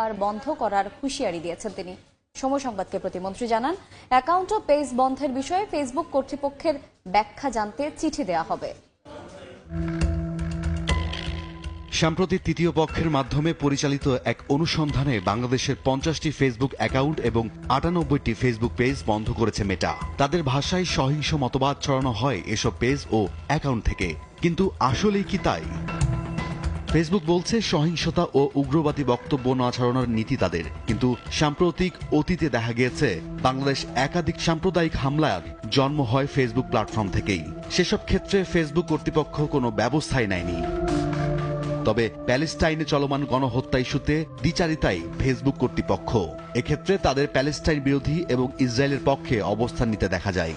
আর বন্ধ করার হুঁশিয়ারি দিয়েছেন তিনি। সময় সংবাদকে প্রতিমন্ত্রী জানান, অ্যাকাউন্ট ও পেজ বন্ধের বিষয়ে ফেসবুক কর্তৃপক্ষের ব্যাখ্যা জানতে চিঠি দেওয়া হবে। সম্প্রতি তৃতীয় পক্ষের মাধ্যমে পরিচালিত এক অনুসন্ধানে বাংলাদেশের 50টি ফেসবুক অ্যাকাউন্ট এবং 98টি ফেসবুক পেজ বন্ধ করেছে মেটা। তাদের ভাষায় সহিংস মতবাদ ছড়ানো হয় এসব পেজ ও অ্যাকাউন্ট থেকে, কিন্তু আসলেই কি তাই? ফেসবুক বলছে সহিংসতা ও উগ্রবাদী বক্তব্য না ছড়ানোর নীতি তাদের, কিন্তু সাম্প্রতিক অতীতে দেখা গিয়েছে বাংলাদেশ একাধিক সাম্প্রদায়িক হামলার জন্ম হয় ফেসবুক প্ল্যাটফর্ম থেকেই। সেসব ক্ষেত্রে ফেসবুক কর্তৃপক্ষ কোনো ব্যবস্থাই নেয়নি। তবে প্যালেস্টাইনে চলমান গণহত্যা ইস্যুতে দ্বিচারিতায় ফেসবুক কর্তৃপক্ষ। এক্ষেত্রে তাদের প্যালেস্টাইন বিরোধী এবং ইসরায়েলের পক্ষে অবস্থান নিতে দেখা যায়।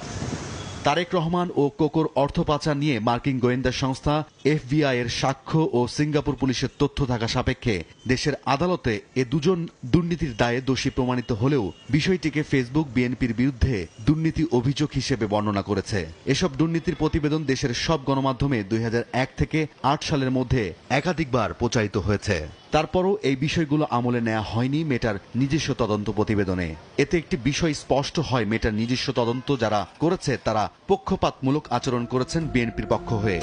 তারেক রহমান ও কোকোর অর্থ পাচার নিয়ে মার্কিন গোয়েন্দা সংস্থা FBI এর সাক্ষ্য ও সিঙ্গাপুর পুলিশের তথ্য থাকা সাপেক্ষে দেশের আদালতে এ দুজন দুর্নীতির দায়ে দোষী প্রমাণিত হলেও বিষয়টিকে ফেসবুক বিএনপির বিরুদ্ধে দুর্নীতি অভিযোগ হিসেবে বর্ণনা করেছে। এসব দুর্নীতির প্রতিবেদন দেশের সব গণমাধ্যমে 2001 থেকে 8 সালের মধ্যে একাধিকবার প্রচারিত হয়েছে। তারপরও এই বিষয়গুলো আমলে নেওয়া হয়নি মেটার নিজস্ব তদন্ত প্রতিবেদনে। এতে একটি বিষয় স্পষ্ট হয়, মেটার নিজস্ব তদন্ত যারা করেছে তারা পক্ষপাতমূলক আচরণ করেছেন বিএনপির পক্ষ হয়ে।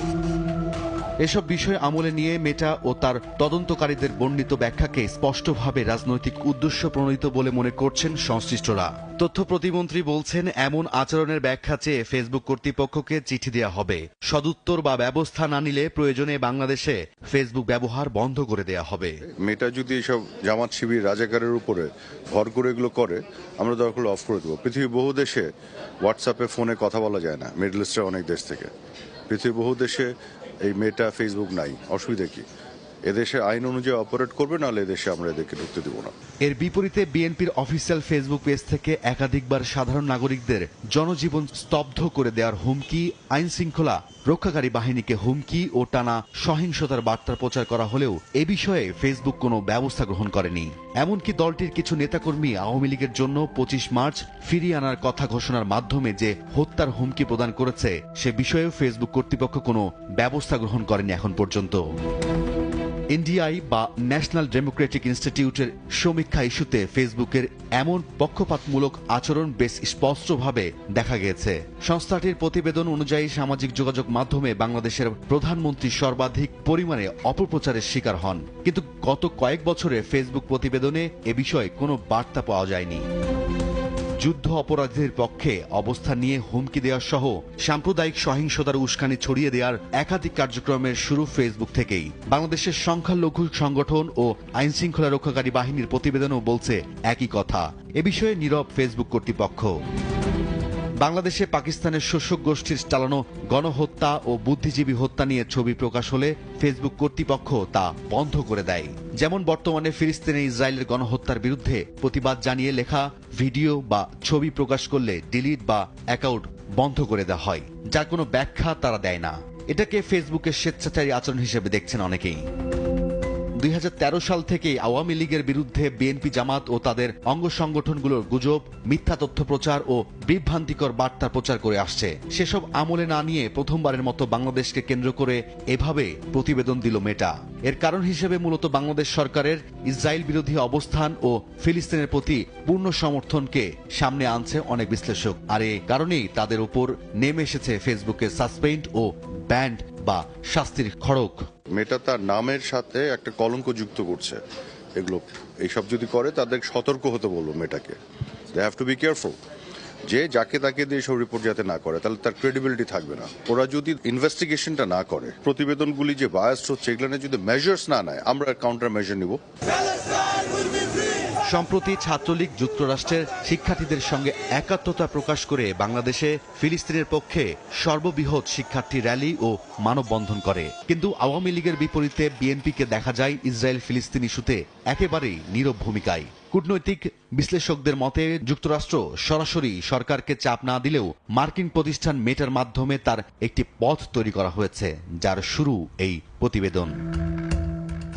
এসব বিষয় আমলে নিয়ে মেটা ও তার তদন্তকারীদের বর্ণিত ব্যাখ্যাকে স্পষ্টভাবে রাজনৈতিক উদ্দেশ্য প্রণোদিত বলে মনে করছেন সংশ্লিষ্টরা। তথ্য প্রতিমন্ত্রী বলছেন, এমন আচরণের ব্যাখ্যা চেয়ে ফেসবুক কর্তৃপক্ষকে চিঠি দেওয়া হবে। সদুত্তর বা ব্যবস্থা না নিলে প্রয়োজনে বাংলাদেশে ফেসবুক ব্যবহার বন্ধ করে দেওয়া হবে। মেটা যদি এসব জামাত শিবির রাজাকারের উপরে ভর করে এগুলো করে, আমরা দরকার অফ করে দেবো। পৃথিবীর বহু দেশে হোয়াটসঅ্যাপে ফোনে কথা বলা যায় না, মিডল ইস্টের অনেক দেশ থেকে। পৃথিবীর বহু দেশে এই মেটা ফেসবুক নাই, অসুবিধা কি? এদেশে আইন অনুযায়ী অপারেট করবে, নাহলে এদেশে আমরা এদেরকে ঢুকতে দেবো না। এর বিপরীতে বিএনপির অফিসিয়াল ফেসবুক পেজ থেকে একাধিকবার সাধারণ নাগরিকদের জনজীবন স্তব্ধ করে দেওয়ার হুমকি, আইন শৃঙ্খলা রক্ষাকারী বাহিনীকে হুমকি ও টানা সহিংসতার বার্তা প্রচার করা হলেও এ বিষয়ে ফেসবুক কোনো ব্যবস্থা গ্রহণ করেনি। এমনকি দলটির কিছু নেতাকর্মী আওয়ামী লীগের জন্য 25 মার্চ ফিরিয়ে আনার কথা ঘোষণার মাধ্যমে যে হত্যার হুমকি প্রদান করেছে সে বিষয়েও ফেসবুক কর্তৃপক্ষ কোনো ব্যবস্থা গ্রহণ করেনি এখন পর্যন্ত। NDI বা ন্যাশনাল ডেমোক্রেটিক ইনস্টিটিউটের সমীক্ষা ইস্যুতে ফেসবুকের এমন পক্ষপাতমূলক আচরণ বেশ স্পষ্টভাবে দেখা গেছে। সংস্থাটির প্রতিবেদন অনুযায়ী সামাজিক যোগাযোগ মাধ্যমে বাংলাদেশের প্রধানমন্ত্রী সর্বাধিক পরিমাণে অপপ্রচারের শিকার হন, কিন্তু গত কয়েক বছরে ফেসবুক প্রতিবেদনে এ বিষয়ে কোনো বার্তা পাওয়া যায়নি। যুদ্ধ অপরাধীদের পক্ষে অবস্থান নিয়ে হুমকি দেওয়া সহ সাম্প্রদায়িক সহিংসতার উস্কানি ছড়িয়ে দেওয়ার একাধিক কার্যক্রমের শুরু ফেসবুক থেকেই। বাংলাদেশের সংখ্যালঘু সংগঠন ও আইন শৃঙ্খলা রক্ষাকারী বাহিনীর প্রতিবেদনও বলছে একই কথা। এ বিষয়ে নীরব ফেসবুক কর্তৃপক্ষ। বাংলাদেশে পাকিস্তানের শোষক গোষ্ঠীর চালানো গণহত্যা ও বুদ্ধিজীবী হত্যা নিয়ে ছবি প্রকাশ হলে ফেসবুক কর্তৃপক্ষ তা বন্ধ করে দেয়। যেমন বর্তমানে ফিলিস্তিনে ইসরায়েলের গণহত্যার বিরুদ্ধে প্রতিবাদ জানিয়ে লেখা ভিডিও বা ছবি প্রকাশ করলে ডিলিট বা অ্যাকাউন্ট বন্ধ করে দেওয়া হয়, যার কোনো ব্যাখ্যা তারা দেয় না। এটাকে ফেসবুকের স্বেচ্ছাচারী আচরণ হিসেবে দেখছেন অনেকেই। 2013 সাল থেকেই আওয়ামী লীগের বিরুদ্ধে বিএনপি, জামাত ও তাদের অঙ্গ সংগঠনগুলোর গুজব, মিথ্যা তথ্য প্রচার ও বিভ্রান্তিকর বার্তা প্রচার করে আসছে। সেসব আমলে না নিয়ে প্রথমবারের মতো বাংলাদেশকে কেন্দ্র করে এভাবে প্রতিবেদন দিল মেটা। এর কারণ হিসেবে মূলত বাংলাদেশ সরকারের ইসরায়েল বিরোধী অবস্থান ও ফিলিস্তিনের প্রতি পূর্ণ সমর্থনকে সামনে আনছে অনেক বিশ্লেষক। আর এ কারণেই তাদের উপর নেমে এসেছে ফেসবুকের সাসপেন্ড ও ব্যান্ড বা শাস্তির খড়গ। মেটা তার নামের সাথে একটা কলঙ্ক যুক্ত করছে। এগুলো এইসব যদি করে তাদের সতর্ক হতে বলবো মেটাকে। They have to be careful, যে যাকে তাকে দিয়ে সব রিপোর্ট যাতে না করে, তাহলে তার ক্রেডিবিলিটি থাকবে না। ওরা যদি ইনভেস্টিগেশনটা না করে, প্রতিবেদনগুলি যে বায়াসড হচ্ছে এগুলো যদি মেজার্স না নেয়, আমরা কাউন্টার মেজার নিব। সম্প্রতি ছাত্রলীগ যুক্তরাষ্ট্রের শিক্ষার্থীদের সঙ্গে একাত্মতা প্রকাশ করে বাংলাদেশে ফিলিস্তিনের পক্ষে সর্ববৃহৎ শিক্ষার্থী র্যালি ও মানববন্ধন করে। কিন্তু আওয়ামী লীগের বিপরীতে বিএনপিকে দেখা যায় ইসরায়েল ফিলিস্তিন ইস্যুতে একেবারেই নীরব ভূমিকায়। কূটনৈতিক বিশ্লেষকদের মতে যুক্তরাষ্ট্র সরাসরি সরকারকে চাপ না দিলেও মার্কিন প্রতিষ্ঠান মেটার মাধ্যমে তার একটি পথ তৈরি করা হয়েছে, যার শুরু এই প্রতিবেদন।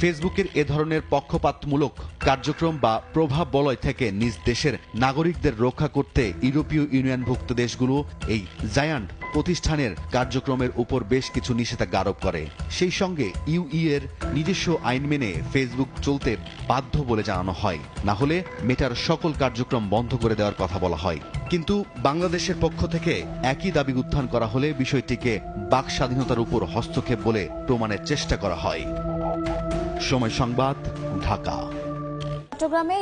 ফেসবুকের এ ধরনের পক্ষপাতমূলক কার্যক্রম বা প্রভাব বলয় থেকে নিজ দেশের নাগরিকদের রক্ষা করতে ইউরোপীয় ইউনিয়নভুক্ত দেশগুলো এই জায়ান্ট প্রতিষ্ঠানের কার্যক্রমের উপর বেশ কিছু নিষেধাজ্ঞা আরোপ করে। সেই সঙ্গে ইউই এর নিজস্ব আইন মেনে ফেসবুক চলতে বাধ্য বলে জানানো হয়, না হলে মেটার সকল কার্যক্রম বন্ধ করে দেওয়ার কথা বলা হয়। কিন্তু বাংলাদেশের পক্ষ থেকে একই দাবি উত্থান করা হলে বিষয়টিকে বাক স্বাধীনতার উপর হস্তক্ষেপ বলে প্রমাণের চেষ্টা করা হয়। সময় সংবাদ, ঢাকা। চট্টগ্রামে